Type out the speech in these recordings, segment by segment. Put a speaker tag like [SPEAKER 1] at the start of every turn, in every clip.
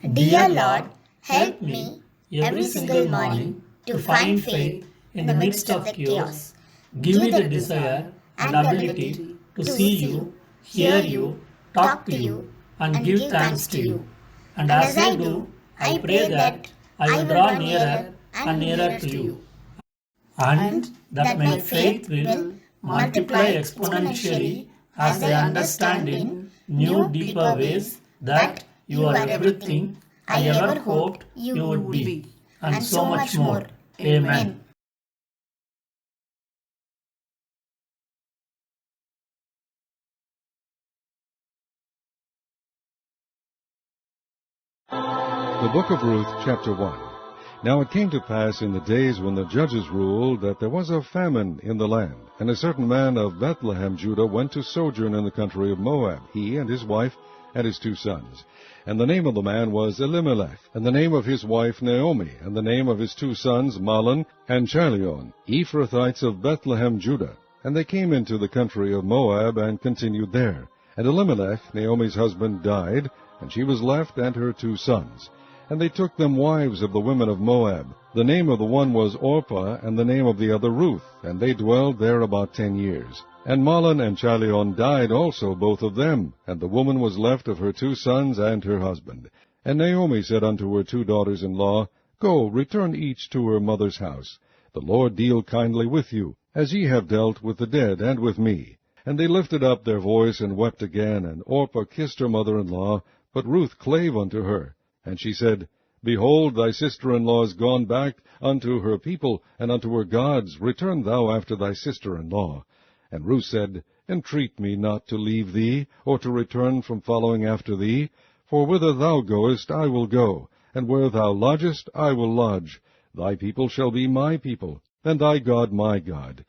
[SPEAKER 1] Dear Lord, help me every single morning to find faith in the midst of the chaos. Give me the desire and ability to see you, hear you, talk to you, and give thanks to you. And as I do, I pray that I will draw nearer and nearer to you, and that my faith will multiply exponentially as I understand in new, deeper ways that you are everything I ever hoped you would be, and so much more. Amen.
[SPEAKER 2] The Book of Ruth, chapter 1. Now it came to pass in the days when the judges ruled that there was a famine in the land, and a certain man of Bethlehem, Judah, went to sojourn in the country of Moab, he and his wife and his 2 sons. And the name of the man was Elimelech, and the name of his wife Naomi, and the name of his 2 sons Mahlon and Chilion, Ephrathites of Bethlehem, Judah. And they came into the country of Moab and continued there. And Elimelech, Naomi's husband, died, and she was left and her 2 sons. And they took them wives of the women of Moab. The name of the one was Orpah, and the name of the other Ruth, and they dwelled there about 10 years. And Mahlon and Chilion died also, both of them, and the woman was left of her 2 sons and her husband. And Naomi said unto her 2 daughters-in-law, Go, return each to her mother's house. The Lord deal kindly with you, as ye have dealt with the dead and with me. And they lifted up their voice and wept again, and Orpah kissed her mother-in-law, but Ruth clave unto her. And she said, Behold, thy sister-in-law is gone back unto her people, and unto her gods. Return thou after thy sister-in-law. And Ruth said, Entreat me not to leave thee, or to return from following after thee. For whither thou goest I will go, and where thou lodgest I will lodge. Thy people shall be my people, and thy God my God.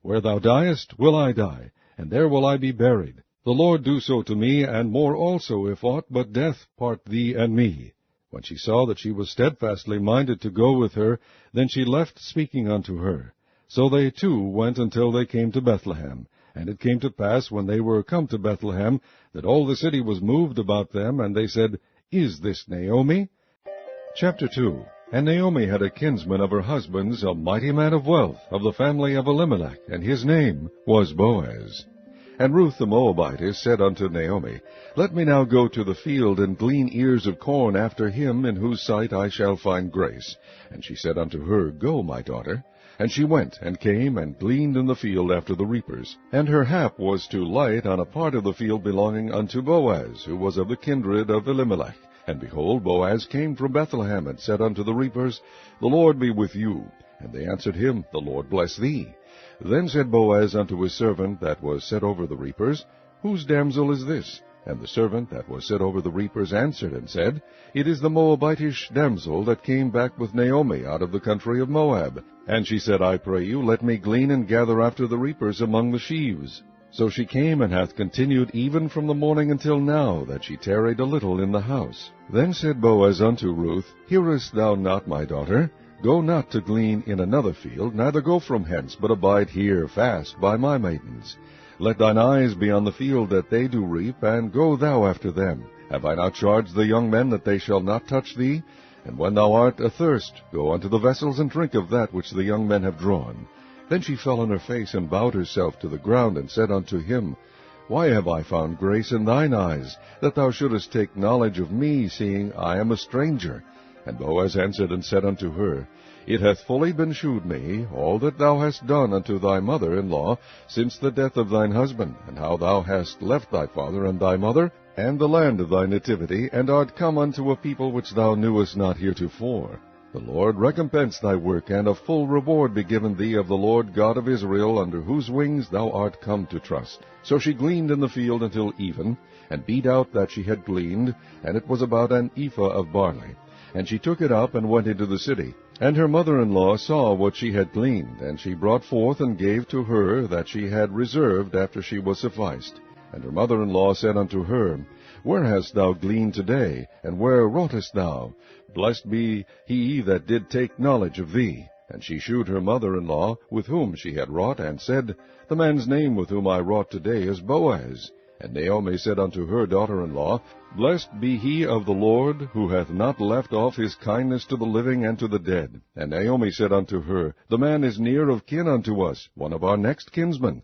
[SPEAKER 2] Where thou diest will I die, and there will I be buried. The Lord do so to me, and more also, if aught but death part thee and me. When she saw that she was steadfastly minded to go with her, then she left speaking unto her. So they too went until they came to Bethlehem. And it came to pass, when they were come to Bethlehem, that all the city was moved about them, and they said, Is this Naomi? Chapter 2. And Naomi had a kinsman of her husband's, a mighty man of wealth, of the family of Elimelech, and his name was Boaz. And Ruth the Moabitess said unto Naomi, Let me now go to the field, and glean ears of corn after him, in whose sight I shall find grace. And she said unto her, Go, my daughter. And she went, and came, and gleaned in the field after the reapers. And her hap was to light on a part of the field belonging unto Boaz, who was of the kindred of Elimelech. And behold, Boaz came from Bethlehem, and said unto the reapers, The Lord be with you. And they answered him, The Lord bless thee. Then said Boaz unto his servant that was set over the reapers, Whose damsel is this? And the servant that was set over the reapers answered and said, It is the Moabitish damsel that came back with Naomi out of the country of Moab. And she said, I pray you, let me glean and gather after the reapers among the sheaves. So she came, and hath continued even from the morning until now, that she tarried a little in the house. Then said Boaz unto Ruth, Hearest thou not, my daughter? Go not to glean in another field, neither go from hence, but abide here fast by my maidens. Let thine eyes be on the field that they do reap, and go thou after them. Have I not charged the young men that they shall not touch thee? And when thou art athirst, go unto the vessels, and drink of that which the young men have drawn. Then she fell on her face, and bowed herself to the ground, and said unto him, Why have I found grace in thine eyes, that thou shouldest take knowledge of me, seeing I am a stranger? And Boaz answered and said unto her, It hath fully been shewed me, all that thou hast done unto thy mother-in-law, since the death of thine husband, and how thou hast left thy father and thy mother, and the land of thy nativity, and art come unto a people which thou knewest not heretofore. The Lord recompense thy work, and a full reward be given thee of the Lord God of Israel, under whose wings thou art come to trust. So she gleaned in the field until even, and beat out that she had gleaned, and it was about an ephah of barley. And she took it up, and went into the city. And her mother-in-law saw what she had gleaned, and she brought forth and gave to her that she had reserved after she was sufficed. And her mother-in-law said unto her, Where hast thou gleaned today, and where wroughtest thou? Blessed be he that did take knowledge of thee. And she shewed her mother-in-law with whom she had wrought, and said, The man's name with whom I wrought today is Boaz. And Naomi said unto her daughter-in-law, Blessed be he of the Lord, who hath not left off his kindness to the living and to the dead. And Naomi said unto her, The man is near of kin unto us, one of our next kinsmen.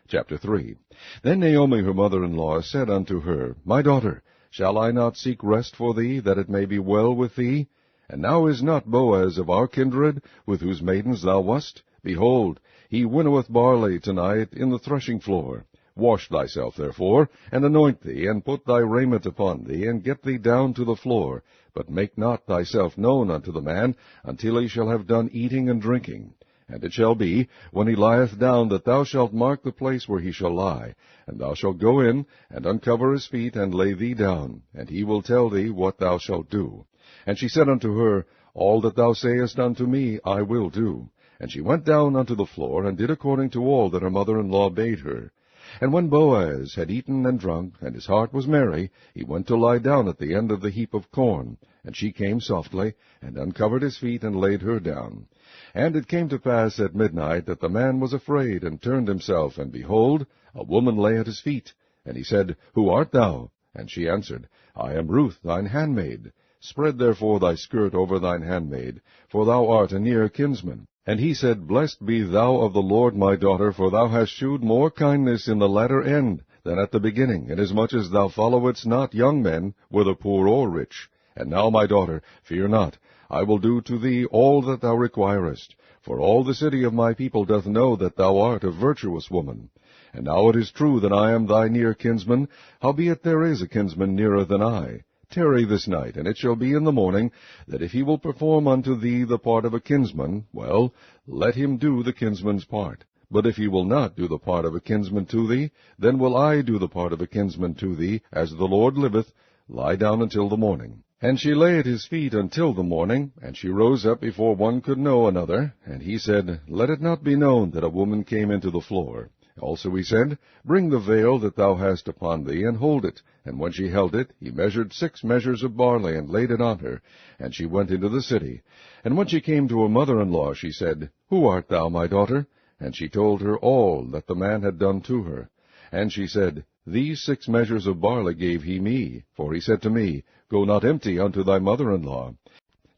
[SPEAKER 2] Chapter 3. Then Naomi her mother-in-law said unto her, My daughter, shall I not seek rest for thee, that it may be well with thee? And now is not Boaz of our kindred, with whose maidens thou wast? Behold, he winnoweth barley tonight in the threshing floor. Wash thyself, therefore, and anoint thee, and put thy raiment upon thee, and get thee down to the floor. But make not thyself known unto the man, until he shall have done eating and drinking. And it shall be, when he lieth down, that thou shalt mark the place where he shall lie. And thou shalt go in, and uncover his feet, and lay thee down, and he will tell thee what thou shalt do. And she said unto her, All that thou sayest unto me I will do. And she went down unto the floor, and did according to all that her mother-in-law bade her. And when Boaz had eaten and drunk, and his heart was merry, he went to lie down at the end of the heap of corn. And she came softly, and uncovered his feet, and laid her down. And it came to pass at midnight, that the man was afraid, and turned himself, and behold, a woman lay at his feet. And he said, Who art thou? And she answered, I am Ruth, thine handmaid. Spread therefore thy skirt over thine handmaid, for thou art a near kinsman. And he said, Blessed be thou of the Lord, my daughter, for thou hast shewed more kindness in the latter end than at the beginning, inasmuch as thou followedst not young men, whether poor or rich. And now, my daughter, fear not, I will do to thee all that thou requirest. For all the city of my people doth know that thou art a virtuous woman. And now it is true that I am thy near kinsman, howbeit there is a kinsman nearer than I. Tarry this night, and it shall be in the morning, that if he will perform unto thee the part of a kinsman, well, let him do the kinsman's part. But if he will not do the part of a kinsman to thee, then will I do the part of a kinsman to thee, as the Lord liveth. Lie down until the morning. And she lay at his feet until the morning, and she rose up before one could know another. And he said, Let it not be known that a woman came into the floor. Also he said, Bring the veil that thou hast upon thee, and hold it. And when she held it, he measured 6 measures of barley, and laid it on her. And she went into the city. And when she came to her mother-in-law, she said, Who art thou, my daughter? And she told her all that the man had done to her. And she said, These 6 measures of barley gave he me. For he said to me, Go not empty unto thy mother-in-law.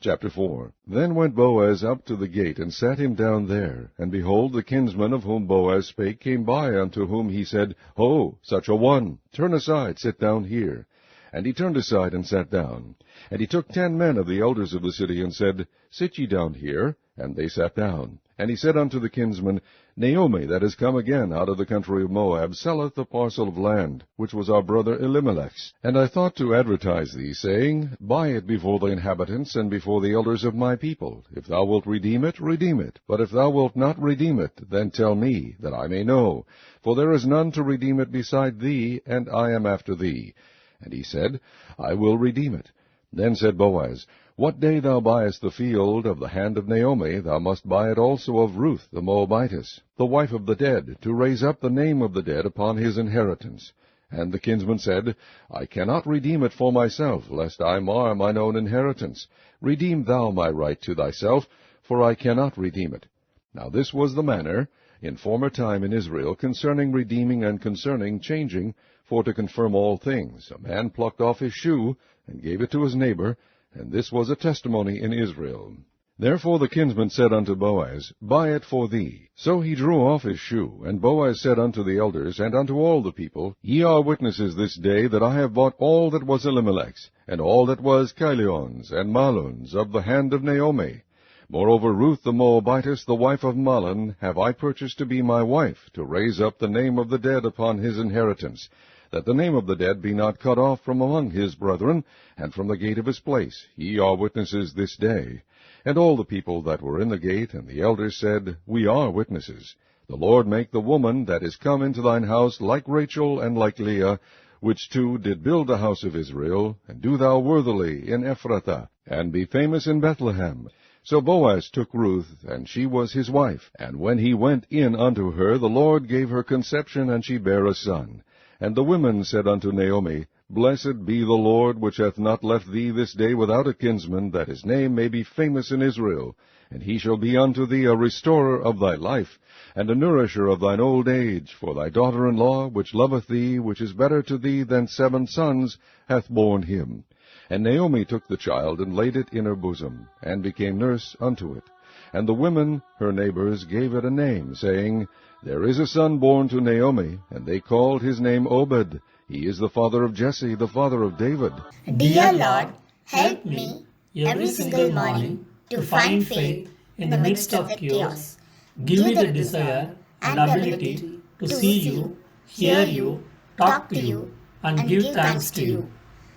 [SPEAKER 2] Chapter 4. Then went Boaz up to the gate, and sat him down there. And behold, the kinsman of whom Boaz spake came by, unto whom he said, Ho, such a one! Turn aside, sit down here. And he turned aside, and sat down. And he took 10 men of the elders of the city, and said, Sit ye down here. And they sat down. And he said unto the kinsman, Naomi, that is come again out of the country of Moab, selleth a parcel of land, which was our brother Elimelech's. And I thought to advertise thee, saying, Buy it before the inhabitants, and before the elders of my people. If thou wilt redeem it, redeem it. But if thou wilt not redeem it, then tell me, that I may know. For there is none to redeem it beside thee, and I am after thee. And he said, I will redeem it. Then said Boaz, What day thou buyest the field of the hand of Naomi, thou must buy it also of Ruth the Moabitess, the wife of the dead, to raise up the name of the dead upon his inheritance. And the kinsman said, I cannot redeem it for myself, lest I mar mine own inheritance. Redeem thou my right to thyself, for I cannot redeem it. Now this was the manner in former time in Israel concerning redeeming and concerning changing, for to confirm all things. A man plucked off his shoe, and gave it to his neighbor, and this was a testimony in Israel. Therefore the kinsman said unto Boaz, Buy it for thee. So he drew off his shoe, and Boaz said unto the elders, and unto all the people, Ye are witnesses this day that I have bought all that was Elimelech's, and all that was Chilion's and Mahlon's of the hand of Naomi. Moreover, Ruth the Moabitess, the wife of Mahlon, have I purchased to be my wife, to raise up the name of the dead upon his inheritance, that the name of the dead be not cut off from among his brethren, and from the gate of his place. Ye are witnesses this day. And all the people that were in the gate, and the elders said, We are witnesses. The Lord make the woman that is come into thine house like Rachel and like Leah, which two did build the house of Israel, and do thou worthily in Ephrathah, and be famous in Bethlehem. So Boaz took Ruth, and she was his wife. And when he went in unto her, the Lord gave her conception, and she bare a son. And the women said unto Naomi, Blessed be the Lord, which hath not left thee this day without a kinsman, that his name may be famous in Israel. And he shall be unto thee a restorer of thy life, and a nourisher of thine old age. For thy daughter-in-law, which loveth thee, which is better to thee than 7 sons, hath borne him. And Naomi took the child, and laid it in her bosom, and became nurse unto it. And the women, her neighbors, gave it a name, saying, There is a son born to Naomi, and they called his name Obed. He is the father of Jesse, the father of David.
[SPEAKER 1] Dear Lord, help me every single morning to find faith in the midst of chaos. Give me the desire and ability to see you, hear you, talk to you, and give thanks to you.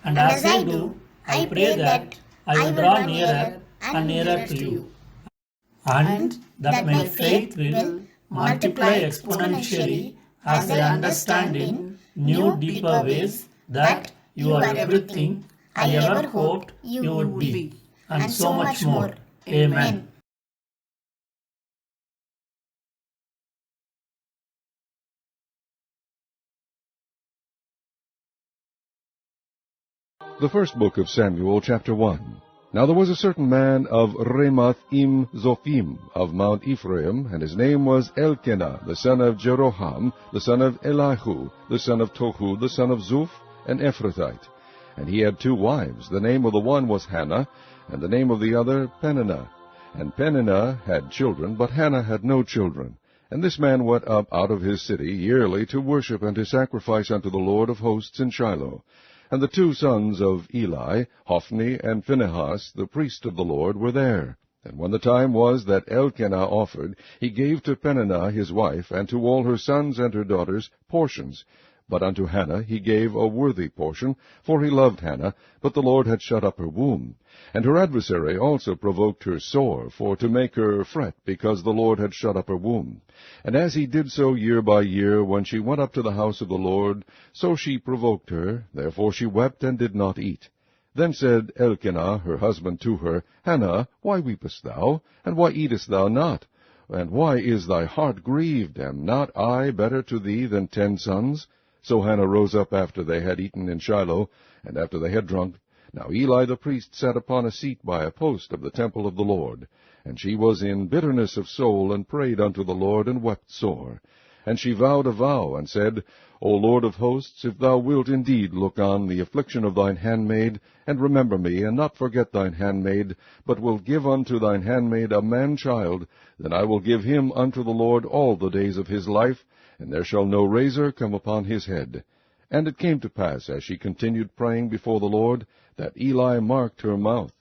[SPEAKER 1] And as I do, I pray that I will draw nearer and nearer to you, and that my faith will multiply exponentially as I understand in new, deeper ways that you are everything I ever hoped you would be, and so much more. Amen.
[SPEAKER 2] The first book of Samuel, chapter 1. Now there was a certain man of Ramath-im-Zophim, of Mount Ephraim, and his name was Elkanah, the son of Jeroham, the son of Elihu, the son of Tohu, the son of Zuph, an Ephrathite. And he had 2 wives. The name of the one was Hannah, and the name of the other Peninnah. And Peninnah had children, but Hannah had no children. And this man went up out of his city yearly to worship and to sacrifice unto the Lord of hosts in Shiloh. And the 2 sons of Eli, Hophni and Phinehas, the priest of the Lord, were there. And when the time was that Elkanah offered, he gave to Peninnah his wife, and to all her sons and her daughters, portions. But unto Hannah he gave a worthy portion, for he loved Hannah, but the Lord had shut up her womb. And her adversary also provoked her sore, for to make her fret, because the Lord had shut up her womb. And as he did so year by year, when she went up to the house of the Lord, so she provoked her, therefore she wept and did not eat. Then said Elkanah her husband to her, Hannah, why weepest thou, and why eatest thou not? And why is thy heart grieved? Am not I better to thee than 10 sons? So Hannah rose up after they had eaten in Shiloh, and after they had drunk. Now Eli the priest sat upon a seat by a post of the temple of the Lord. And she was in bitterness of soul, and prayed unto the Lord, and wept sore. And she vowed a vow, and said, O Lord of hosts, if thou wilt indeed look on the affliction of thine handmaid, and remember me, and not forget thine handmaid, but will give unto thine handmaid a man-child, then I will give him unto the Lord all the days of his life, and there shall no razor come upon his head. And it came to pass, as she continued praying before the Lord, that Eli marked her mouth.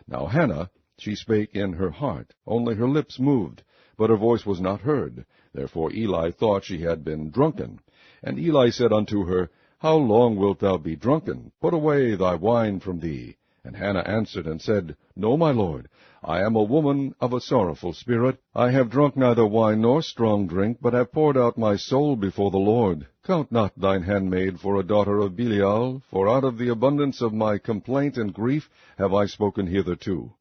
[SPEAKER 2] Now Hannah, she spake in her heart, only her lips moved, but her voice was not heard. Therefore Eli thought she had been drunken. And Eli said unto her, How long wilt thou be drunken? Put away thy wine from thee. And Hannah answered and said, No, my lord, I am a woman of a sorrowful spirit. I have drunk neither wine nor strong drink, but have poured out my soul before the Lord. Count not thine handmaid for a daughter of Belial, for out of the abundance of my complaint and grief have I spoken hitherto.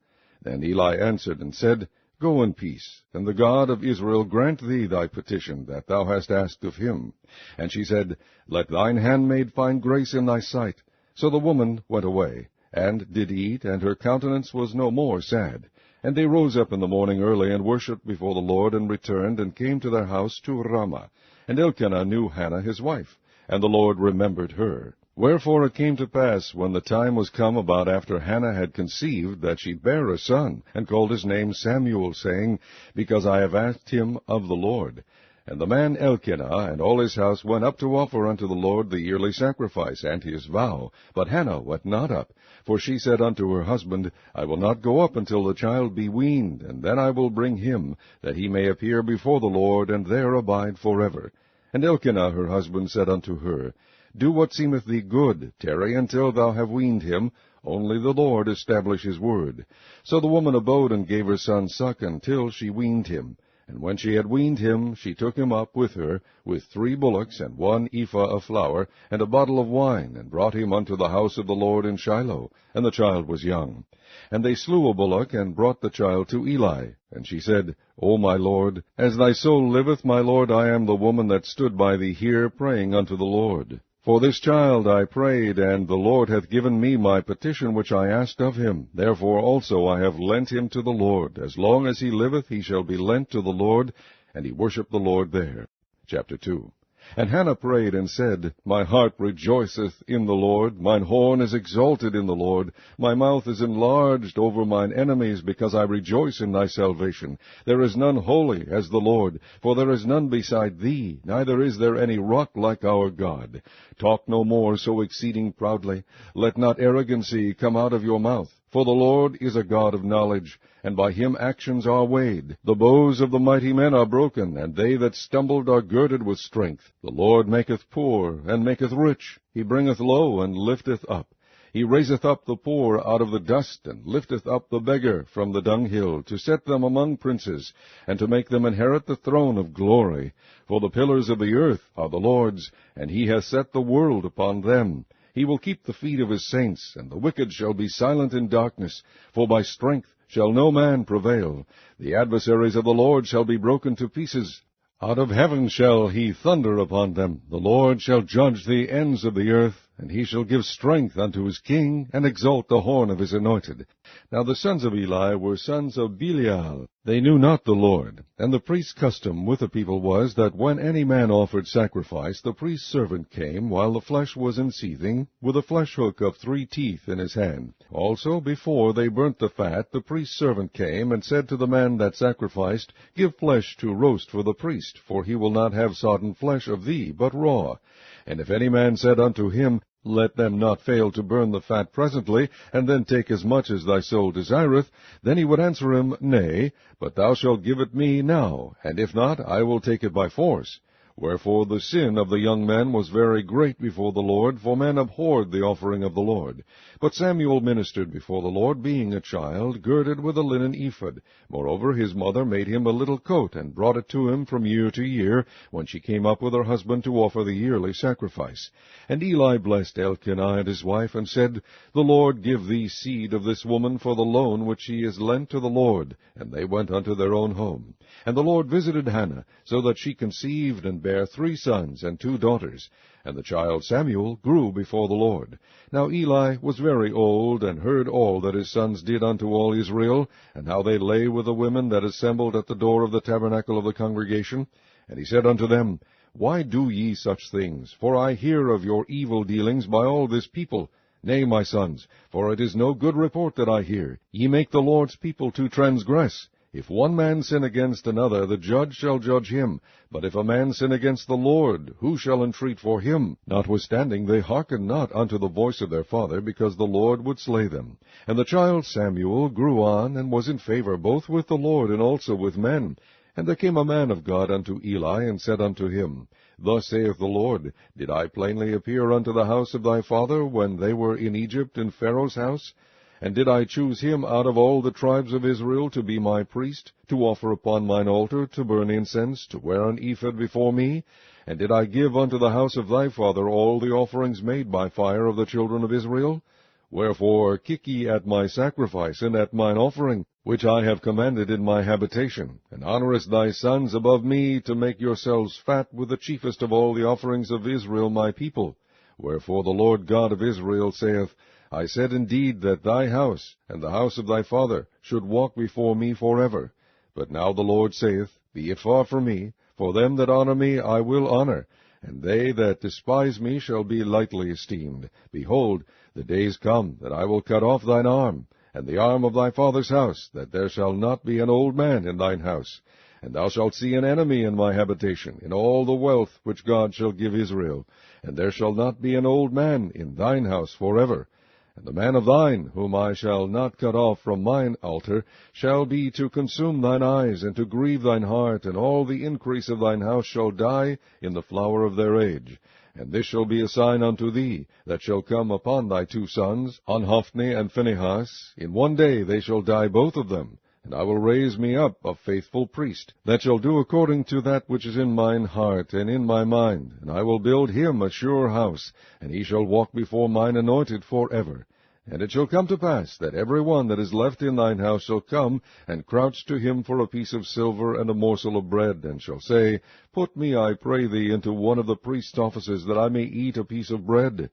[SPEAKER 2] Then Eli answered and said, Go in peace, and the God of Israel grant thee thy petition that thou hast asked of him. And she said, Let thine handmaid find grace in thy sight. So the woman went away, and did eat, and her countenance was no more sad. And they rose up in the morning early, and worshipped before the Lord, and returned, and came to their house to Ramah. And Elkanah knew Hannah his wife, and the Lord remembered her. Wherefore it came to pass, when the time was come about after Hannah had conceived, that she bare a son, and called his name Samuel, saying, Because I have asked him of the Lord. And the man Elkanah and all his house went up to offer unto the Lord the yearly sacrifice and his vow. But Hannah went not up, for she said unto her husband, I will not go up until the child be weaned, and then I will bring him, that he may appear before the Lord, and there abide forever. And Elkanah her husband said unto her, Do what seemeth thee good, tarry until thou have weaned him, only the Lord establish his word. So the woman abode and gave her son suck until she weaned him. And when she had weaned him, she took him up with her, with 3 bullocks, and 1 ephah of flour, and a bottle of wine, and brought him unto the house of the Lord in Shiloh. And the child was young. And they slew a bullock, and brought the child to Eli. And she said, O my lord, as thy soul liveth, my lord, I am the woman that stood by thee here, praying unto the Lord. For this child I prayed, and the Lord hath given me my petition which I asked of him. Therefore also I have lent him to the Lord. As long as he liveth, he shall be lent to the Lord. And he worshipped the Lord there. Chapter 2. And Hannah prayed and said, My heart rejoiceth in the Lord, mine horn is exalted in the Lord, my mouth is enlarged over mine enemies, because I rejoice in thy salvation. There is none holy as the Lord, for there is none beside thee, neither is there any rock like our God. Talk no more so exceeding proudly, let not arrogancy come out of your mouth. For the Lord is a God of knowledge, and by him actions are weighed. The bows of the mighty men are broken, and they that stumbled are girded with strength. The Lord maketh poor, and maketh rich. He bringeth low, and lifteth up. He raiseth up the poor out of the dust, and lifteth up the beggar from the dunghill, to set them among princes, and to make them inherit the throne of glory. For the pillars of the earth are the Lord's, and he hath set the world upon them. He will keep the feet of his saints, and the wicked shall be silent in darkness, for by strength shall no man prevail. The adversaries of the Lord shall be broken to pieces. Out of heaven shall he thunder upon them. The Lord shall judge the ends of the earth, and he shall give strength unto his king, and exalt the horn of his anointed. Now the sons of Eli were sons of Belial. They knew not the Lord. And the priest's custom with the people was, that when any man offered sacrifice, the priest's servant came, while the flesh was in seething, with a flesh hook of 3 teeth in his hand. Also, before they burnt the fat, the priest's servant came, and said to the man that sacrificed, Give flesh to roast for the priest, for he will not have sodden flesh of thee, but raw. And if any man said unto him, Let them not fail to burn the fat presently, and then take as much as thy soul desireth, then he would answer him, Nay, but thou shalt give it me now, and if not, I will take it by force. Wherefore the sin of the young men was very great before the Lord, for men abhorred the offering of the Lord. But Samuel ministered before the Lord, being a child, girded with a linen ephod. Moreover, his mother made him a little coat, and brought it to him from year to year, when she came up with her husband to offer the yearly sacrifice. And Eli blessed Elkanah and his wife, and said, The Lord give thee seed of this woman for the loan which she is lent to the Lord. And they went unto their own home. And the Lord visited Hannah, so that she conceived and bare 3 sons and 2 daughters. And the child Samuel grew before the Lord. Now Eli was very old, and heard all that his sons did unto all Israel, and how they lay with the women that assembled at the door of the tabernacle of the congregation. And he said unto them, Why do ye such things? For I hear of your evil dealings by all this people. Nay, my sons, for it is no good report that I hear. Ye make the Lord's people to transgress. If one man sin against another, the judge shall judge him. But if a man sin against the Lord, who shall entreat for him? Notwithstanding, they hearkened not unto the voice of their father, because the Lord would slay them. And the child Samuel grew on, and was in favor both with the Lord and also with men. And there came a man of God unto Eli, and said unto him, Thus saith the Lord, Did I plainly appear unto the house of thy father, when they were in Egypt in Pharaoh's house? And did I choose him out of all the tribes of Israel to be my priest, to offer upon mine altar, to burn incense, to wear an ephod before me? And did I give unto the house of thy father all the offerings made by fire of the children of Israel? Wherefore kick ye at my sacrifice, and at mine offering, which I have commanded in my habitation, and honourest thy sons above me, to make yourselves fat with the chiefest of all the offerings of Israel my people? Wherefore the Lord God of Israel saith, I said indeed that thy house, and the house of thy father, should walk before me forever. But now the Lord saith, Be it far from me, for them that honour me I will honour, and they that despise me shall be lightly esteemed. Behold, the days come that I will cut off thine arm, and the arm of thy father's house, that there shall not be an old man in thine house. And thou shalt see an enemy in my habitation, in all the wealth which God shall give Israel, and there shall not be an old man in thine house forever. And the man of thine, whom I shall not cut off from mine altar, shall be to consume thine eyes, and to grieve thine heart, and all the increase of thine house shall die in the flower of their age. And this shall be a sign unto thee, that shall come upon thy 2 sons, on Hophni and Phinehas. In one day they shall die both of them. And I will raise me up a faithful priest, that shall do according to that which is in mine heart and in my mind. And I will build him a sure house, and he shall walk before mine anointed forever. And it shall come to pass, that every one that is left in thine house shall come, and crouch to him for a piece of silver and a morsel of bread, and shall say, Put me, I pray thee, into one of the priest's offices, that I may eat a piece of bread.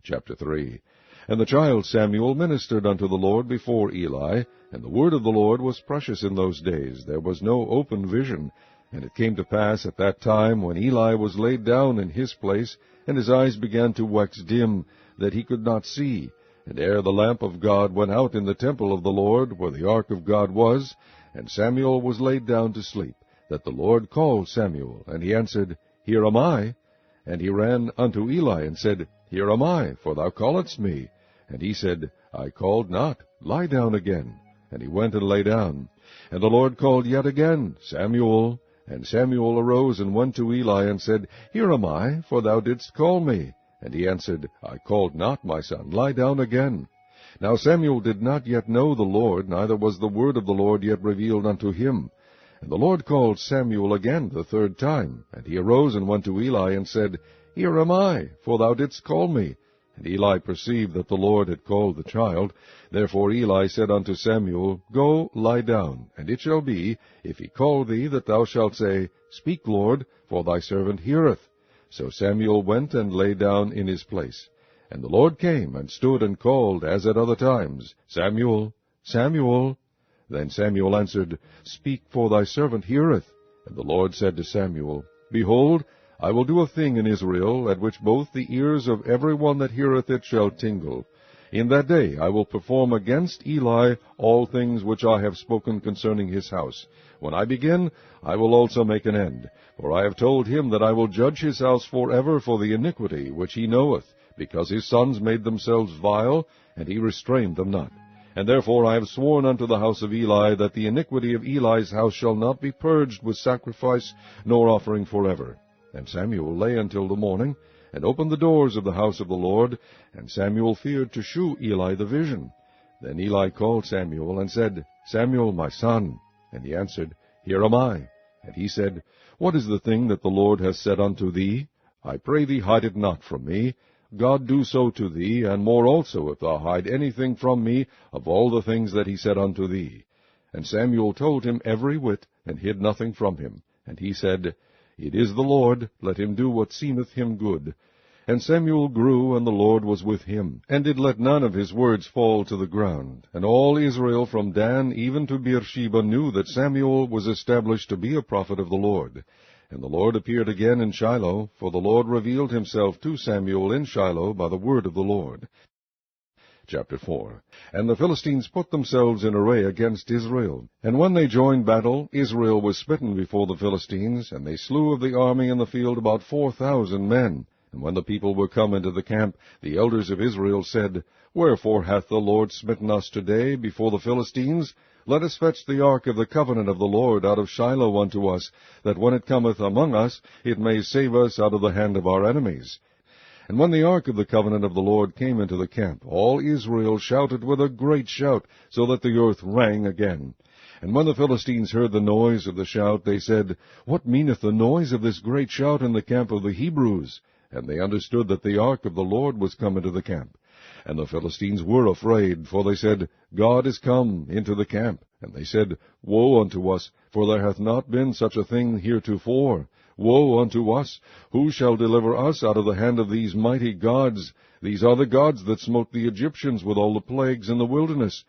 [SPEAKER 2] Chapter 3. And the child Samuel ministered unto the Lord before Eli, and the word of the Lord was precious in those days. There was no open vision. And it came to pass at that time, when Eli was laid down in his place, and his eyes began to wax dim, that he could not see, and ere the lamp of God went out in the temple of the Lord, where the ark of God was, and Samuel was laid down to sleep, that the Lord called Samuel, and he answered, Here am I. And he ran unto Eli, and said, Here am I, for thou calledst me. And he said, I called not, lie down again. And he went and lay down. And the Lord called yet again, Samuel. And Samuel arose and went to Eli, and said, Here am I, for thou didst call me. And he answered, I called not, my son, lie down again. Now Samuel did not yet know the Lord, neither was the word of the Lord yet revealed unto him. And the Lord called Samuel again the third time. And he arose and went to Eli, and said, Here am I, for thou didst call me. And Eli perceived that the Lord had called the child. Therefore Eli said unto Samuel, Go, lie down, and it shall be, if he call thee, that thou shalt say, Speak, Lord, for thy servant heareth. So Samuel went and lay down in his place. And the Lord came and stood and called, as at other times, Samuel, Samuel. Then Samuel answered, Speak, for thy servant heareth. And the Lord said to Samuel, Behold, I will do a thing in Israel, at which both the ears of every one that heareth it shall tingle. In that day I will perform against Eli all things which I have spoken concerning his house. When I begin, I will also make an end. For I have told him that I will judge his house forever for the iniquity which he knoweth, because his sons made themselves vile, and he restrained them not. And therefore I have sworn unto the house of Eli, that the iniquity of Eli's house shall not be purged with sacrifice nor offering forever. And Samuel lay until the morning, and opened the doors of the house of the Lord, and Samuel feared to shew Eli the vision. Then Eli called Samuel, and said, Samuel, my son. And he answered, Here am I. And he said, What is the thing that the Lord hath said unto thee? I pray thee, hide it not from me. God do so to thee, and more also, if thou hide anything from me of all the things that he said unto thee. And Samuel told him every whit, and hid nothing from him. And he said, It is the Lord, let him do what seemeth him good. And Samuel grew, and the Lord was with him, and did let none of his words fall to the ground. And all Israel from Dan even to Beersheba knew that Samuel was established to be a prophet of the Lord. And the Lord appeared again in Shiloh, for the Lord revealed himself to Samuel in Shiloh by the word of the Lord. Chapter 4. And the Philistines put themselves in array against Israel. And when they joined battle, Israel was smitten before the Philistines, and they slew of the army in the field about 4,000 men. And when the people were come into the camp, the elders of Israel said, Wherefore hath the Lord smitten us today before the Philistines? Let us fetch the ark of the covenant of the Lord out of Shiloh unto us, that when it cometh among us, it may save us out of the hand of our enemies. And when the ark of the covenant of the Lord came into the camp, all Israel shouted with a great shout, so that the earth rang again. And when the Philistines heard the noise of the shout, they said, What meaneth the noise of this great shout in the camp of the Hebrews? And they understood that the ark of the Lord was come into the camp. And the Philistines were afraid, for they said, God is come into the camp. And they said, Woe unto us, for there hath not been such a thing heretofore. Woe unto us! Who shall deliver us out of the hand of these mighty gods? These are the gods that smote the Egyptians with all the plagues in the wilderness.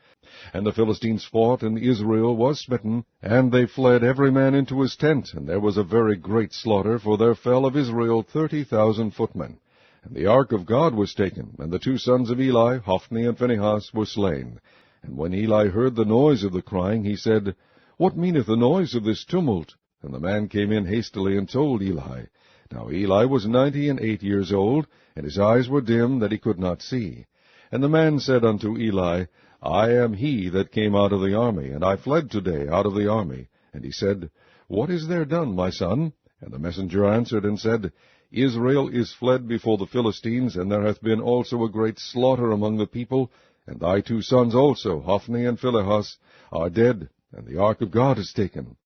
[SPEAKER 2] And the Philistines fought, and Israel was smitten, and they fled every man into his tent, and there was a very great slaughter, for there fell of Israel 30,000 footmen. And the ark of God was taken, and the two sons of Eli, Hophni and Phinehas, were slain. And when Eli heard the noise of the crying, he said, What meaneth the noise of this tumult? And the man came in hastily and told Eli. Now Eli was 98 years old, and his eyes were dim, that he could not see. And the man said unto Eli, I am he that came out of the army, and I fled today out of the army. And he said, What is there done, my son? And the messenger answered and said, Israel is fled before the Philistines, and there hath been also a great slaughter among the people, and thy two sons also, Hophni and Phinehas, are dead, and the ark of God is taken.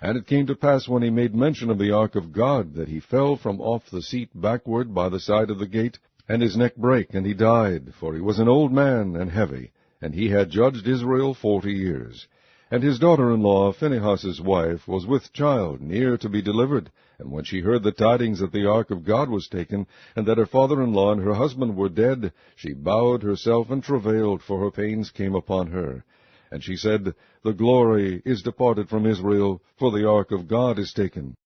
[SPEAKER 2] And it came to pass, when he made mention of the ark of God, that he fell from off the seat backward by the side of the gate, And his neck brake, and he died, for he was an old man and heavy, and he had judged Israel 40 years. And his daughter-in-law, Phinehas's wife, was with child, near to be delivered. And when she heard the tidings that the ark of God was taken, and that her father-in-law and her husband were dead, she bowed herself and travailed, for her pains came upon her. And she said, The glory is departed from Israel, for the ark of God is taken.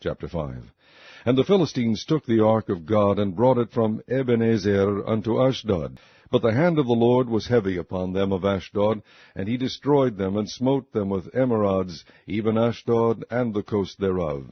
[SPEAKER 2] Chapter 5. And the Philistines took the ark of God, and brought it from Ebenezer unto Ashdod. But the hand of the Lord was heavy upon them of Ashdod, and he destroyed them, and smote them with emerods, even Ashdod and the coast thereof.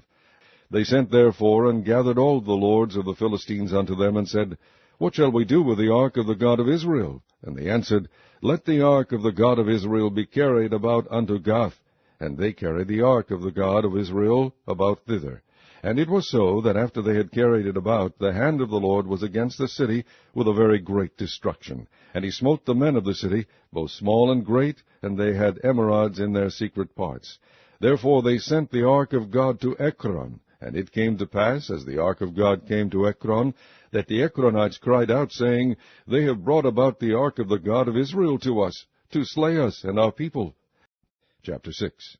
[SPEAKER 2] They sent therefore, and gathered all the lords of the Philistines unto them, and said, What shall we do with the ark of the God of Israel? And they answered, Let the ark of the God of Israel be carried about unto Gath. And they carried the ark of the God of Israel about thither. And it was so, that after they had carried it about, the hand of the Lord was against the city with a very great destruction. And he smote the men of the city, both small and great, and they had emerods in their secret parts. Therefore they sent the ark of God to Ekron. And it came to pass, as the ark of God came to Ekron, that the Ekronites cried out, saying, They have brought about the ark of the God of Israel to us, to slay us and our people. Chapter 6.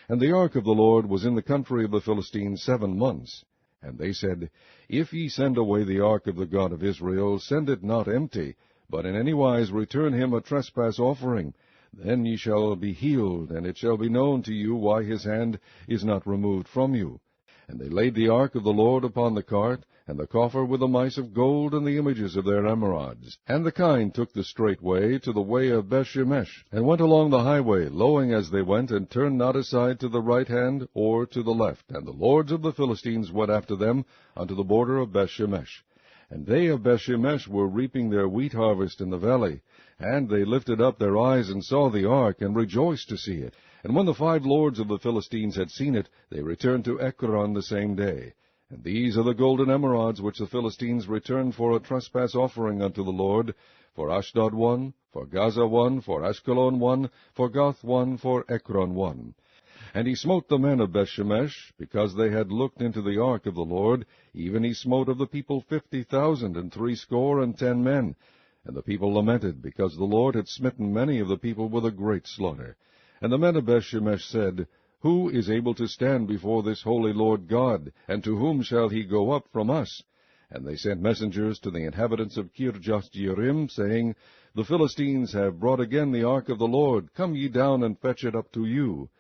[SPEAKER 2] And the ark of the Lord was in the country of the Philistines 7 months. And they said, If ye send away the ark of the God of Israel, send it not empty, but in any wise return him a trespass offering. Then ye shall be healed, and it shall be known to you why his hand is not removed from you. And they laid the ark of the Lord upon the cart, and the coffer with the mice of gold and the images of their emerods. And the kine took the straight way to the way of Bethshemesh, and went along the highway, lowing as they went, and turned not aside to the right hand or to the left. And the lords of the Philistines went after them unto the border of Bethshemesh. And they of Bethshemesh were reaping their wheat harvest in the valley. And they lifted up their eyes and saw the ark, and rejoiced to see it. And when the 5 lords of the Philistines had seen it, they returned to Ekron the same day. And these are the golden emerods which the Philistines returned for a trespass offering unto the Lord, for Ashdod 1, for Gaza 1, for Ashkelon 1, for Gath 1, for Ekron 1. And he smote the men of Bethshemesh, because they had looked into the ark of the Lord, even he smote of the people 50,000 and 60 men. And the people lamented, because the Lord had smitten many of the people with a great slaughter. And the men of Bethshemesh said, Who is able to stand before this holy Lord God, and to whom shall he go up from us? And they sent messengers to the inhabitants of Kirjath-jearim, saying, The Philistines have brought again the ark of the Lord. Come ye down and fetch it up to you.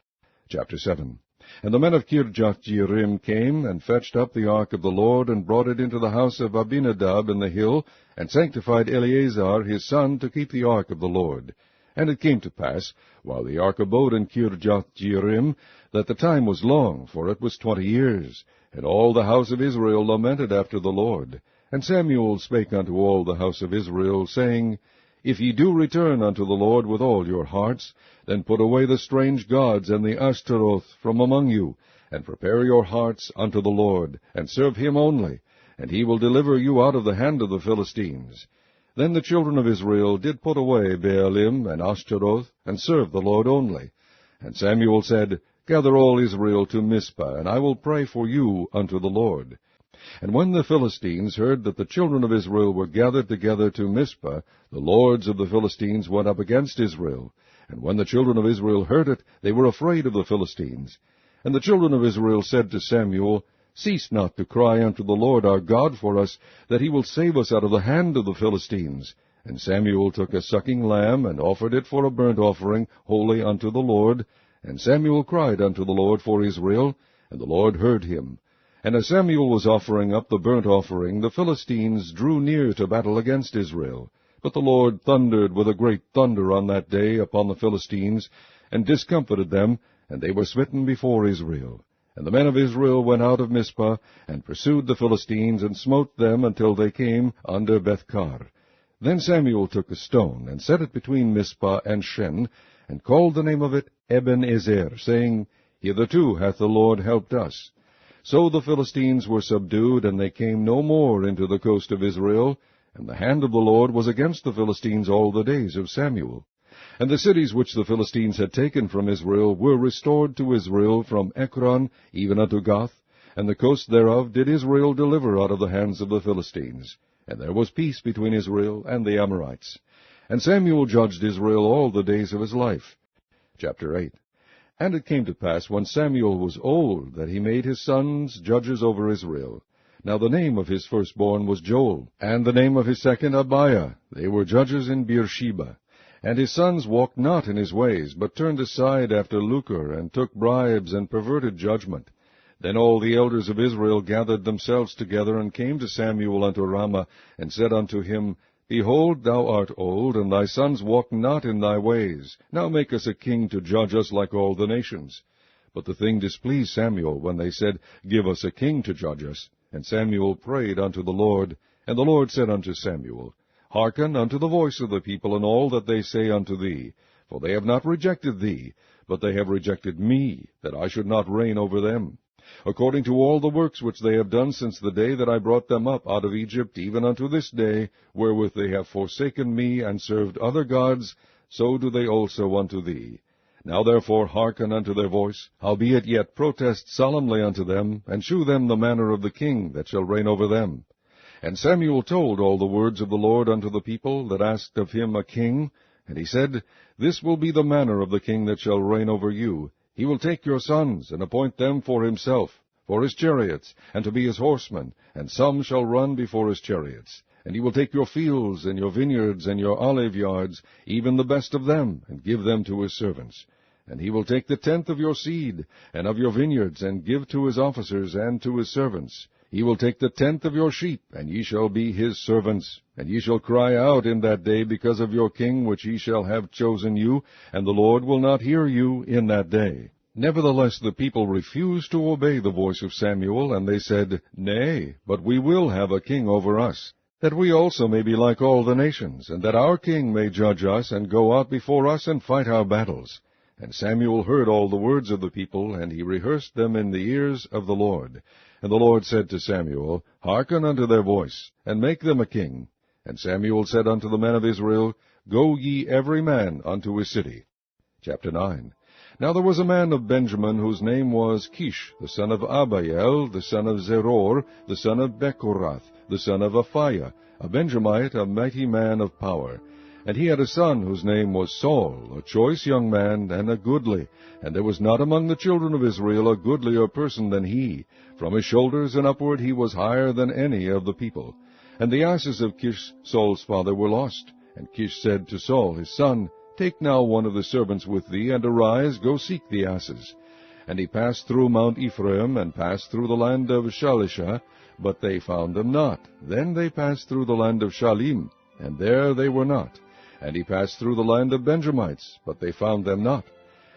[SPEAKER 2] Chapter 7. And the men of Kirjath-jearim came, and fetched up the ark of the Lord, and brought it into the house of Abinadab in the hill, and sanctified Eleazar his son to keep the ark of the Lord. And it came to pass, while the ark abode in Kirjath-jearim, that the time was long, for it was 20 years. And all the house of Israel lamented after the Lord. And Samuel spake unto all the house of Israel, saying, If ye do return unto the Lord with all your hearts, then put away the strange gods and the Ashtaroth from among you, and prepare your hearts unto the Lord, and serve him only, and he will deliver you out of the hand of the Philistines. Then the children of Israel did put away Baalim and Ashtaroth, and serve the Lord only. And Samuel said, Gather all Israel to Mizpah, and I will pray for you unto the Lord. And when the Philistines heard that the children of Israel were gathered together to Mizpah, the lords of the Philistines went up against Israel. And when the children of Israel heard it, they were afraid of the Philistines. And the children of Israel said to Samuel, Cease not to cry unto the Lord our God for us, that he will save us out of the hand of the Philistines. And Samuel took a sucking lamb, and offered it for a burnt offering, holy unto the Lord. And Samuel cried unto the Lord for Israel, and the Lord heard him. And as Samuel was offering up the burnt offering, the Philistines drew near to battle against Israel. But the Lord thundered with a great thunder on that day upon the Philistines, and discomfited them, and they were smitten before Israel. And the men of Israel went out of Mizpah, and pursued the Philistines, and smote them until they came under Bethkar. Then Samuel took a stone, and set it between Mizpah and Shen, and called the name of it Ebenezer, saying, Hitherto hath the Lord helped us. So the Philistines were subdued, and they came no more into the coast of Israel, and the hand of the Lord was against the Philistines all the days of Samuel. And the cities which the Philistines had taken from Israel were restored to Israel from Ekron even unto Gath, and the coast thereof did Israel deliver out of the hands of the Philistines. And there was peace between Israel and the Amorites. And Samuel judged Israel all the days of his life. Chapter 8. And it came to pass, when Samuel was old, that he made his sons judges over Israel. Now the name of his firstborn was Joel, and the name of his second Abiah. They were judges in Beersheba. And his sons walked not in his ways, but turned aside after lucre, and took bribes, and perverted judgment. Then all the elders of Israel gathered themselves together, and came to Samuel unto Ramah, and said unto him, Behold, thou art old, and thy sons walk not in thy ways. Now make us a king to judge us like all the nations. But the thing displeased Samuel, when they said, Give us a king to judge us. And Samuel prayed unto the Lord. And the Lord said unto Samuel, Hearken unto the voice of the people, and all that they say unto thee. For they have not rejected thee, but they have rejected me, that I should not reign over them. According to all the works which they have done since the day that I brought them up out of Egypt, even unto this day, wherewith they have forsaken me, and served other gods, so do they also unto thee. Now therefore hearken unto their voice, howbeit yet protest solemnly unto them, and shew them the manner of the king that shall reign over them. And Samuel told all the words of the Lord unto the people that asked of him a king. And he said, This will be the manner of the king that shall reign over you. He will take your sons, and appoint them for himself, for his chariots, and to be his horsemen, and some shall run before his chariots. And he will take your fields, and your vineyards, and your olive yards, even the best of them, and give them to his servants. And he will take the tenth of your seed, and of your vineyards, and give to his officers, and to his servants. He will take the tenth of your sheep, and ye shall be his servants. And ye shall cry out in that day because of your king which ye shall have chosen you, and the Lord will not hear you in that day. Nevertheless the people refused to obey the voice of Samuel, and they said, Nay, but we will have a king over us, that we also may be like all the nations, and that our king may judge us, and go out before us, and fight our battles. And Samuel heard all the words of the people, and he rehearsed them in the ears of the Lord. And the Lord said to Samuel, Hearken unto their voice, and make them a king. And Samuel said unto the men of Israel, Go ye every man unto his city. Chapter 9. Now there was a man of Benjamin, whose name was Kish, the son of Abiel, the son of Zeror, the son of Bechorath, the son of Aphiah, a Benjamite, a mighty man of power. And he had a son whose name was Saul, a choice young man, and a goodly. And there was not among the children of Israel a goodlier person than he. From his shoulders and upward he was higher than any of the people. And the asses of Kish, Saul's father, were lost. And Kish said to Saul his son, Take now one of the servants with thee, and arise, go seek the asses. And he passed through Mount Ephraim, and passed through the land of Shalisha, but they found them not. Then they passed through the land of Shalim, and there they were not. And he passed through the land of Benjamites, but they found them not.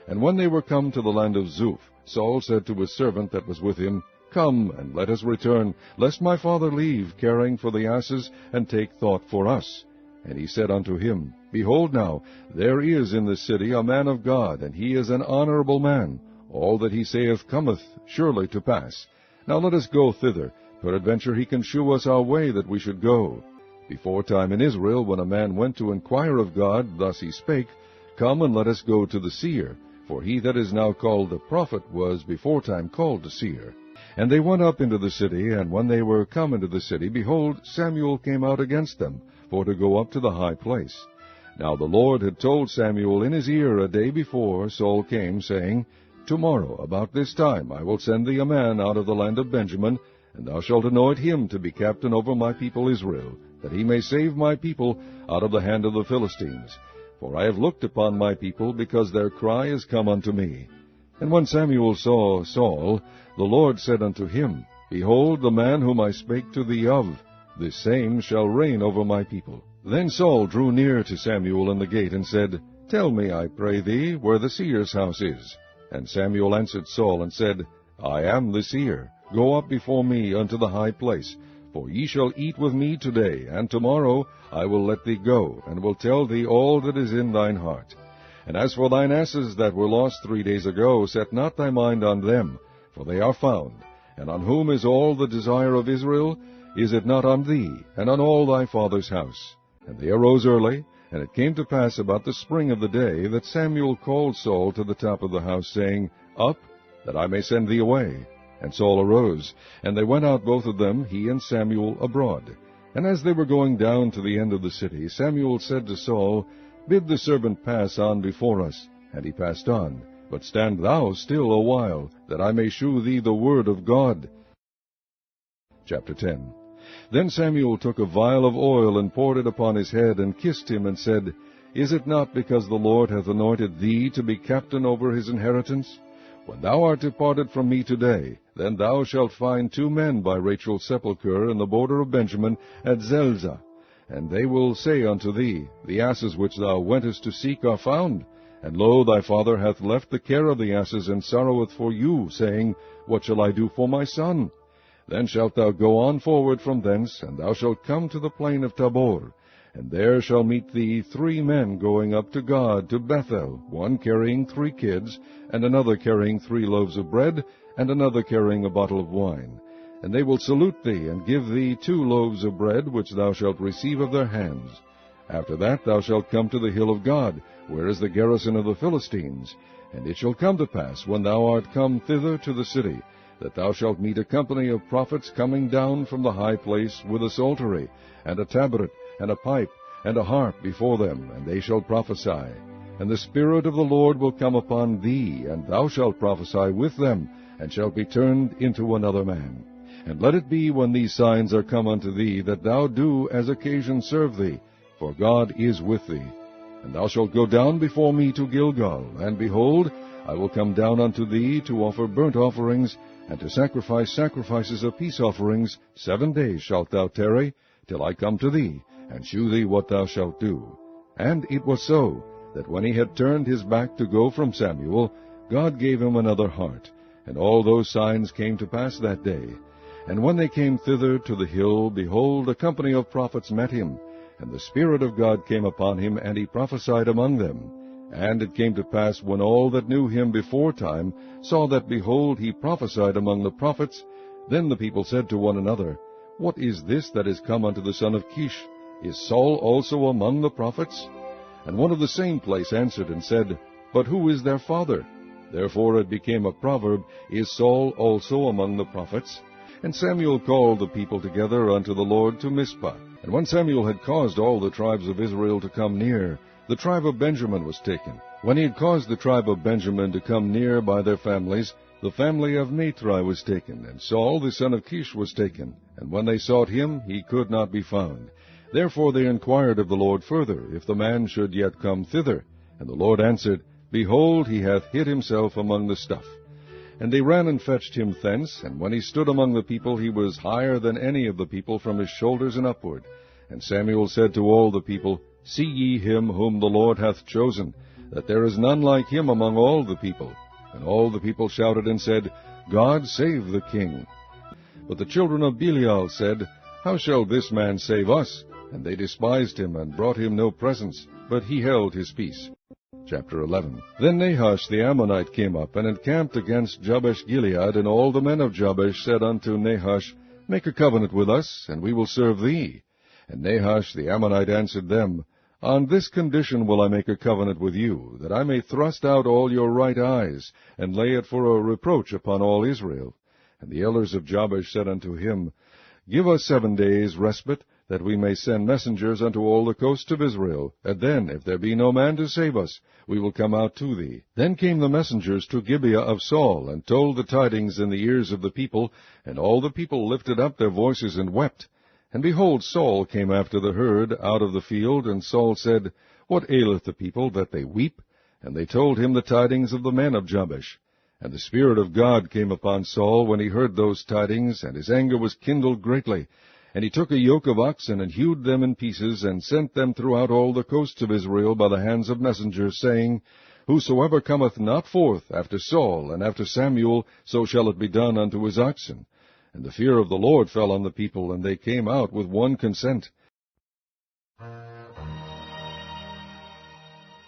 [SPEAKER 2] And when they were come to the land of Zuph, Saul said to his servant that was with him, Come, and let us return, lest my father leave, caring for the asses, and take thought for us. And he said unto him, Behold now, there is in this city a man of God, and he is an honorable man. All that he saith cometh surely to pass. Now let us go thither. Peradventure he can shew us our way that we should go. Before time in Israel, when a man went to inquire of God, thus he spake, Come and let us go to the seer. For he that is now called the prophet was before time called the seer. And they went up into the city, and when they were come into the city, behold, Samuel came out against them, for to go up to the high place. Now the Lord had told Samuel in his ear a day before Saul came, saying, Tomorrow about this time I will send thee a man out of the land of Benjamin, and thou shalt anoint him to be captain over my people Israel, that he may save my people out of the hand of the Philistines. For I have looked upon my people, because their cry is come unto me. And when Samuel saw Saul, the Lord said unto him, Behold, the man whom I spake to thee of, this same shall reign over my people. Then Saul drew near to Samuel in the gate, and said, Tell me, I pray thee, where the seer's house is. And Samuel answered Saul, and said, I am the seer. Go up before me unto the high place. For ye shall eat with me today, and tomorrow I will let thee go, and will tell thee all that is in thine heart. And as for thine asses that were lost 3 days ago, set not thy mind on them, for they are found. And on whom is all the desire of Israel? Is it not on thee, and on all thy father's house? And they arose early, and it came to pass about the spring of the day, that Samuel called Saul to the top of the house, saying, Up, that I may send thee away. And Saul arose, and they went out both of them, he and Samuel, abroad. And as they were going down to the end of the city, Samuel said to Saul, Bid the servant pass on before us. And he passed on. But stand thou still a while, that I may shew thee the word of God. Chapter 10. Then Samuel took a vial of oil, and poured it upon his head, and kissed him, and said, Is it not because the Lord hath anointed thee to be captain over his inheritance? When thou art departed from me today, then thou shalt find 2 men by Rachel's sepulchre in the border of Benjamin at Zelzah. And they will say unto thee, The asses which thou wentest to seek are found. And lo, thy father hath left the care of the asses, and sorroweth for you, saying, What shall I do for my son? Then shalt thou go on forward from thence, and thou shalt come to the plain of Tabor. And there shall meet thee 3 men going up to God, to Bethel, one carrying 3 kids, and another carrying 3 loaves of bread, and another carrying a bottle of wine. And they will salute thee, and give thee 2 loaves of bread, which thou shalt receive of their hands. After that thou shalt come to the hill of God, where is the garrison of the Philistines. And it shall come to pass, when thou art come thither to the city, that thou shalt meet a company of prophets coming down from the high place with a psaltery, and a tabret, and a pipe, and a harp before them, and they shall prophesy. And the Spirit of the Lord will come upon thee, and thou shalt prophesy with them, and shalt be turned into another man. And let it be, when these signs are come unto thee, that thou do as occasion serve thee, for God is with thee. And thou shalt go down before me to Gilgal, and behold, I will come down unto thee to offer burnt offerings, and to sacrifice sacrifices of peace offerings. 7 days shalt thou tarry, till I come to thee, and shew thee what thou shalt do. And it was so, that when he had turned his back to go from Samuel, God gave him another heart. And all those signs came to pass that day. And when they came thither to the hill, behold, a company of prophets met him. And the Spirit of God came upon him, and he prophesied among them. And it came to pass, when all that knew him before time saw that, behold, he prophesied among the prophets, then the people said to one another, What is this that is come unto the son of Kish? Is Saul also among the prophets? And one of the same place answered and said, But who is their father? Therefore it became a proverb, Is Saul also among the prophets? And Samuel called the people together unto the Lord to Mizpah. And when Samuel had caused all the tribes of Israel to come near, the tribe of Benjamin was taken. When he had caused the tribe of Benjamin to come near by their families, the family of Matri was taken, and Saul the son of Kish was taken. And when they sought him, he could not be found. Therefore they inquired of the Lord further, if the man should yet come thither. And the Lord answered, Behold, he hath hid himself among the stuff. And they ran and fetched him thence, and when he stood among the people, he was higher than any of the people from his shoulders and upward. And Samuel said to all the people, See ye him whom the Lord hath chosen, that there is none like him among all the people. And all the people shouted and said, God save the king. But the children of Belial said, How shall this man save us? And they despised him, and brought him no presents, but he held his peace. Chapter 11. Then Nahash the Ammonite came up, and encamped against Jabesh-Gilead, and all the men of Jabesh said unto Nahash, Make a covenant with us, and we will serve thee. And Nahash the Ammonite answered them, On this condition will I make a covenant with you, that I may thrust out all your right eyes, and lay it for a reproach upon all Israel. And the elders of Jabesh said unto him, Give us 7 days' respite, that we may send messengers unto all the coasts of Israel. And then, if there be no man to save us, we will come out to thee. Then came the messengers to Gibeah of Saul, and told the tidings in the ears of the people, and all the people lifted up their voices and wept. And behold, Saul came after the herd out of the field, and Saul said, What aileth the people, that they weep? And they told him the tidings of the men of Jabesh. And the Spirit of God came upon Saul when he heard those tidings, and his anger was kindled greatly. And he took a yoke of oxen, and hewed them in pieces, and sent them throughout all the coasts of Israel by the hands of messengers, saying, Whosoever cometh not forth after Saul and after Samuel, so shall it be done unto his oxen. And the fear of the Lord fell on the people, and they came out with one consent.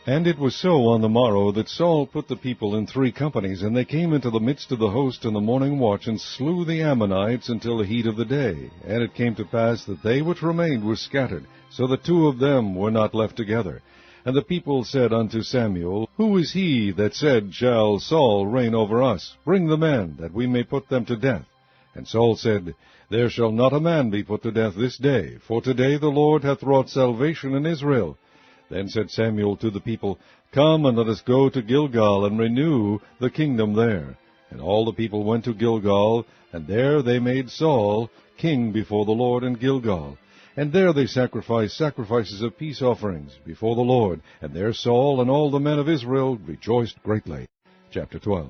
[SPEAKER 2] And it was so on the morrow that Saul put the people in 3 companies, and they came into the midst of the host in the morning watch, and slew the Ammonites until the heat of the day. And it came to pass that they which remained were scattered, so that 2 of them were not left together. And the people said unto Samuel, Who is he that said, Shall Saul reign over us? Bring the men, that we may put them to death. And Saul said, There shall not a man be put to death this day, for today the Lord hath wrought salvation in Israel. Then said Samuel to the people, Come, and let us go to Gilgal, and renew the kingdom there. And all the people went to Gilgal, and there they made Saul king before the Lord in Gilgal. And there they sacrificed sacrifices of peace offerings before the Lord. And there Saul and all the men of Israel rejoiced greatly. Chapter 12.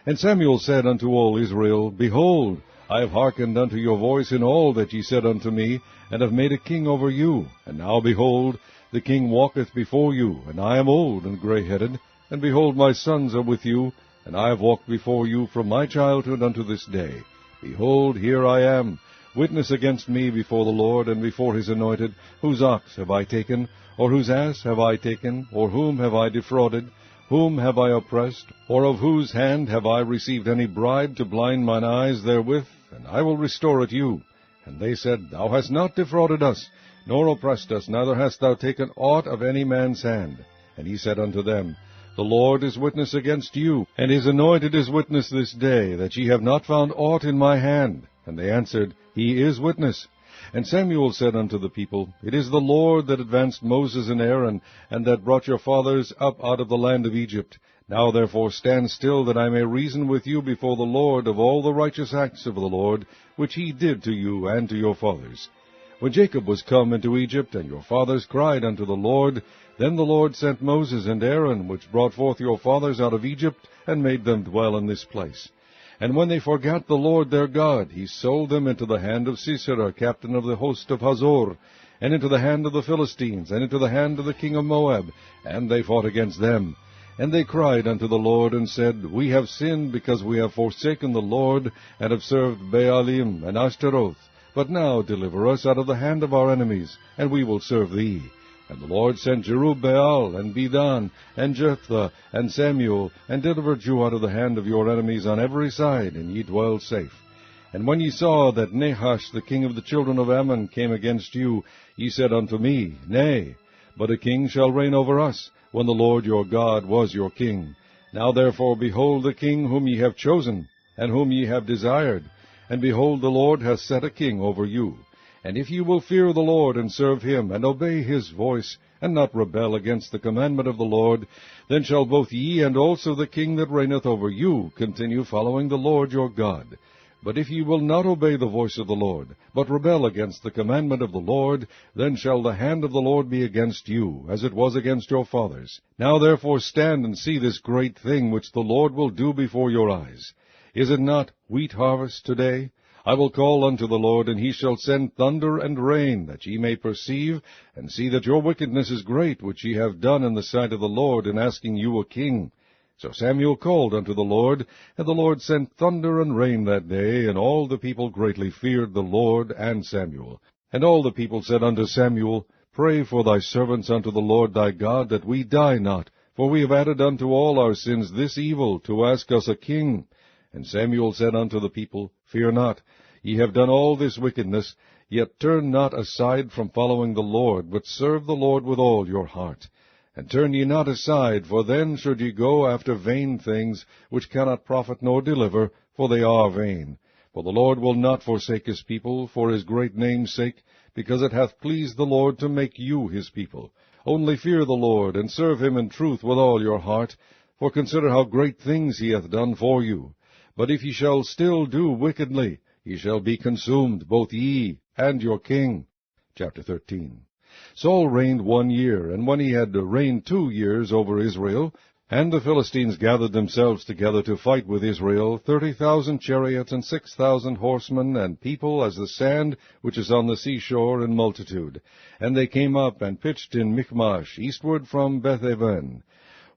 [SPEAKER 2] And Samuel said unto all Israel, Behold, I have hearkened unto your voice in all that ye said unto me, and have made a king over you. And now, behold, the king walketh before you, and I am old and grayheaded. And behold, my sons are with you, and I have walked before you from my childhood unto this day. Behold, here I am. Witness against me before the Lord, and before his anointed, whose ox have I taken, or whose ass have I taken, or whom have I defrauded? Whom have I oppressed, or of whose hand have I received any bribe to blind mine eyes therewith? And I will restore it you. And they said, Thou hast not defrauded us, nor oppressed us, neither hast thou taken aught of any man's hand. And he said unto them, The Lord is witness against you, and his anointed is witness this day, that ye have not found aught in my hand. And they answered, He is witness. And Samuel said unto the people, It is the Lord that advanced Moses and Aaron, and that brought your fathers up out of the land of Egypt. Now therefore stand still, that I may reason with you before the Lord of all the righteous acts of the Lord, which he did to you and to your fathers. When Jacob was come into Egypt, and your fathers cried unto the Lord, then the Lord sent Moses and Aaron, which brought forth your fathers out of Egypt, and made them dwell in this place. And when they forgat the Lord their God, he sold them into the hand of Sisera, captain of the host of Hazor, and into the hand of the Philistines, and into the hand of the king of Moab, and they fought against them. And they cried unto the Lord, and said, We have sinned, because we have forsaken the Lord, and have served Baalim and Ashtaroth. But now deliver us out of the hand of our enemies, and we will serve thee. And the Lord sent Jerubbaal, and Bedan, and Jephthah, and Samuel, and delivered you out of the hand of your enemies on every side, and ye dwell safe. And when ye saw that Nahash the king of the children of Ammon came against you, ye said unto me, Nay, but a king shall reign over us, when the Lord your God was your king. Now therefore behold the king whom ye have chosen, and whom ye have desired. And behold, the Lord hath set a king over you. And if ye will fear the Lord, and serve him, and obey his voice, and not rebel against the commandment of the Lord, then shall both ye and also the king that reigneth over you continue following the Lord your God. But if ye will not obey the voice of the Lord, but rebel against the commandment of the Lord, then shall the hand of the Lord be against you, as it was against your fathers. Now therefore stand and see this great thing which the Lord will do before your eyes. Is it not wheat harvest today? I will call unto the Lord, and he shall send thunder and rain, that ye may perceive, and see that your wickedness is great, which ye have done in the sight of the Lord, in asking you a king. So Samuel called unto the Lord, and the Lord sent thunder and rain that day, and all the people greatly feared the Lord and Samuel. And all the people said unto Samuel, Pray for thy servants unto the Lord thy God, that we die not, for we have added unto all our sins this evil, to ask us a king. And Samuel said unto the people, Fear not, ye have done all this wickedness, yet turn not aside from following the Lord, but serve the Lord with all your heart. And turn ye not aside, for then should ye go after vain things, which cannot profit nor deliver, for they are vain. For the Lord will not forsake his people, for his great name's sake, because it hath pleased the Lord to make you his people. Only fear the Lord, and serve him in truth with all your heart, for consider how great things he hath done for you. But if ye shall still do wickedly, ye shall be consumed, both ye and your king. Chapter 13. Saul reigned 1 year, and when he had reigned 2 years over Israel, and the Philistines gathered themselves together to fight with Israel, 30,000 chariots and 6,000 horsemen, and people as the sand which is on the seashore in multitude. And they came up and pitched in Michmash, eastward from Beth-aven.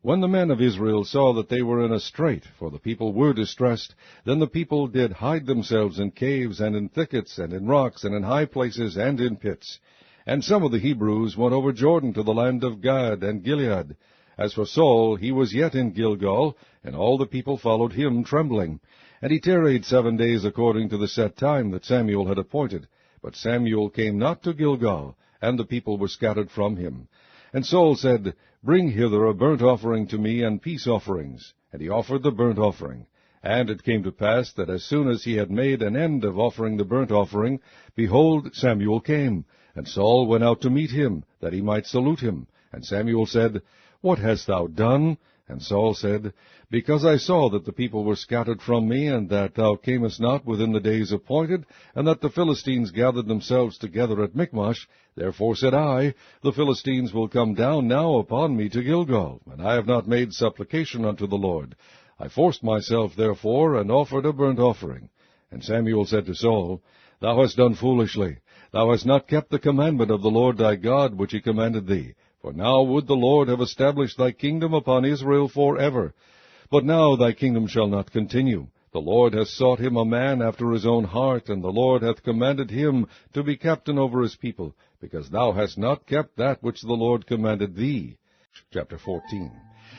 [SPEAKER 2] When the men of Israel saw that they were in a strait, for the people were distressed, then the people did hide themselves in caves, and in thickets, and in rocks, and in high places, and in pits. And some of the Hebrews went over Jordan to the land of Gad and Gilead. As for Saul, he was yet in Gilgal, and all the people followed him trembling. And he tarried 7 days according to the set time that Samuel had appointed. But Samuel came not to Gilgal, and the people were scattered from him. And Saul said, Bring hither a burnt offering to me, and peace offerings. And he offered the burnt offering. And it came to pass that as soon as he had made an end of offering the burnt offering, behold, Samuel came, and Saul went out to meet him, that he might salute him. And Samuel said, What hast thou done? And Saul said, Because I saw that the people were scattered from me, and that thou camest not within the days appointed, and that the Philistines gathered themselves together at Michmash, therefore said I, The Philistines will come down now upon me to Gilgal, and I have not made supplication unto the Lord. I forced myself, therefore, and offered a burnt offering. And Samuel said to Saul, Thou hast done foolishly. Thou hast not kept the commandment of the Lord thy God, which he commanded thee. For now would the Lord have established thy kingdom upon Israel forever. But now thy kingdom shall not continue. The Lord hath sought him a man after his own heart, and the Lord hath commanded him to be captain over his people, because thou hast not kept that which the Lord commanded thee. Chapter 14.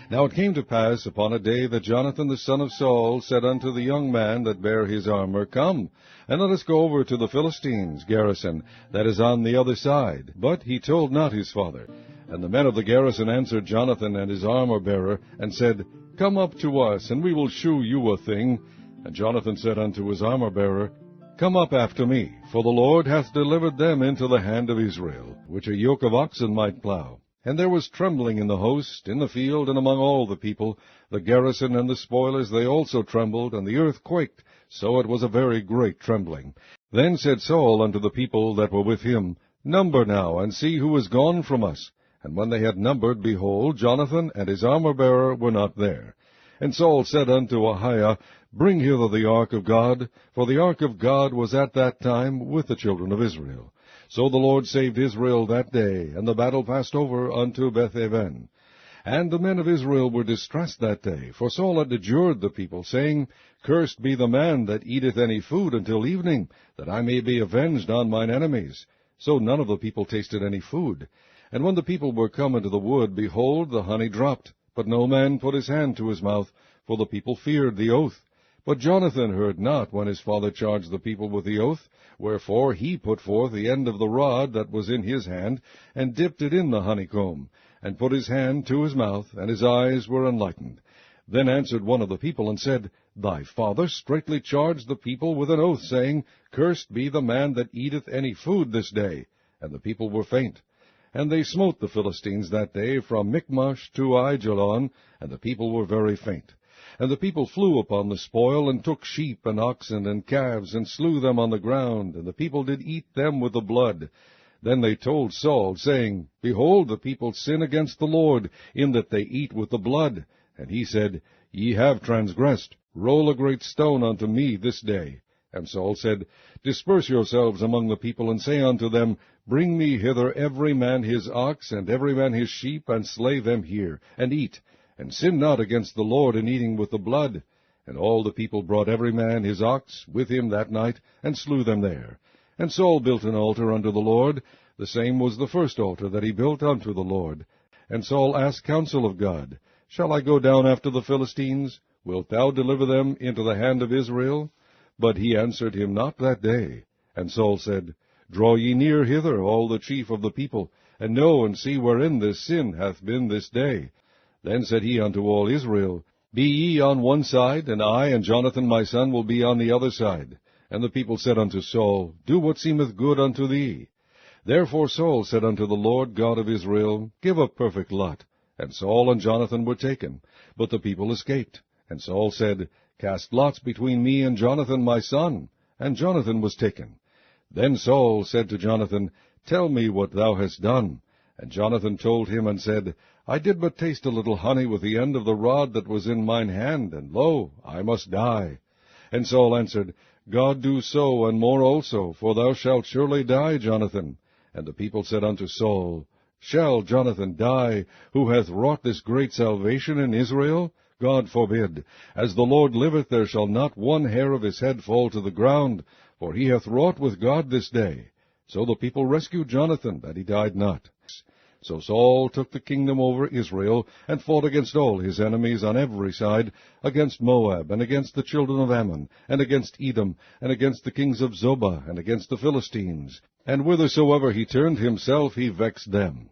[SPEAKER 2] Now it came to pass upon a day that Jonathan the son of Saul said unto the young man that bare his armor, Come, and let us go over to the Philistines' garrison that is on the other side. But he told not his father. And the men of the garrison answered Jonathan and his armor-bearer, and said, Come up to us, and we will shew you a thing. And Jonathan said unto his armor-bearer, Come up after me, for the Lord hath delivered them into the hand of Israel, which a yoke of oxen might plow. And there was trembling in the host, in the field, and among all the people. The garrison and the spoilers, they also trembled, and the earth quaked, so it was a very great trembling. Then said Saul unto the people that were with him, Number now, and see who is gone from us. And when they had numbered, behold, Jonathan and his armor-bearer were not there. And Saul said unto Ahiah, Bring hither the ark of God, for the ark of God was at that time with the children of Israel. So the Lord saved Israel that day, and the battle passed over unto Beth-aven. And the men of Israel were distressed that day, for Saul had adjured the people, saying, Cursed be the man that eateth any food until evening, that I may be avenged on mine enemies. So none of the people tasted any food. And when the people were come into the wood, behold, the honey dropped. But no man put his hand to his mouth, for the people feared the oath. But Jonathan heard not when his father charged the people with the oath. Wherefore he put forth the end of the rod that was in his hand, and dipped it in the honeycomb, and put his hand to his mouth, and his eyes were enlightened. Then answered one of the people, and said, Thy father straitly charged the people with an oath, saying, Cursed be the man that eateth any food this day. And the people were faint. And they smote the Philistines that day from Michmash to Aijalon, and the people were very faint. And the people flew upon the spoil, and took sheep and oxen and calves, and slew them on the ground, and the people did eat them with the blood. Then they told Saul, saying, Behold, the people sin against the Lord, in that they eat with the blood. And he said, Ye have transgressed. Roll a great stone unto me this day. And Saul said, Disperse yourselves among the people, and say unto them, Bring me hither every man his ox, and every man his sheep, and slay them here, and eat, and sin not against the Lord in eating with the blood. And all the people brought every man his ox with him that night, and slew them there. And Saul built an altar unto the Lord. The same was the first altar that he built unto the Lord. And Saul asked counsel of God, Shall I go down after the Philistines? Wilt thou deliver them into the hand of Israel? But he answered him not that day. And Saul said, Draw ye near hither, all the chief of the people, and know and see wherein this sin hath been this day. Then said he unto all Israel, Be ye on one side, and I and Jonathan my son will be on the other side. And the people said unto Saul, Do what seemeth good unto thee. Therefore Saul said unto the Lord God of Israel, Give a perfect lot. And Saul and Jonathan were taken, but the people escaped. And Saul said, Cast lots between me and Jonathan my son. And Jonathan was taken. Then Saul said to Jonathan, Tell me what thou hast done. And Jonathan told him, and said, I did but taste a little honey with the end of the rod that was in mine hand, and lo, I must die. And Saul answered, God do so, and more also, for thou shalt surely die, Jonathan. And the people said unto Saul, Shall Jonathan die, who hath wrought this great salvation in Israel? God forbid. As the Lord liveth, there shall not one hair of his head fall to the ground, for he hath wrought with God this day. So the people rescued Jonathan, that he died not. So Saul took the kingdom over Israel, and fought against all his enemies on every side, against Moab, and against the children of Ammon, and against Edom, and against the kings of Zobah, and against the Philistines. And whithersoever he turned himself, he vexed them.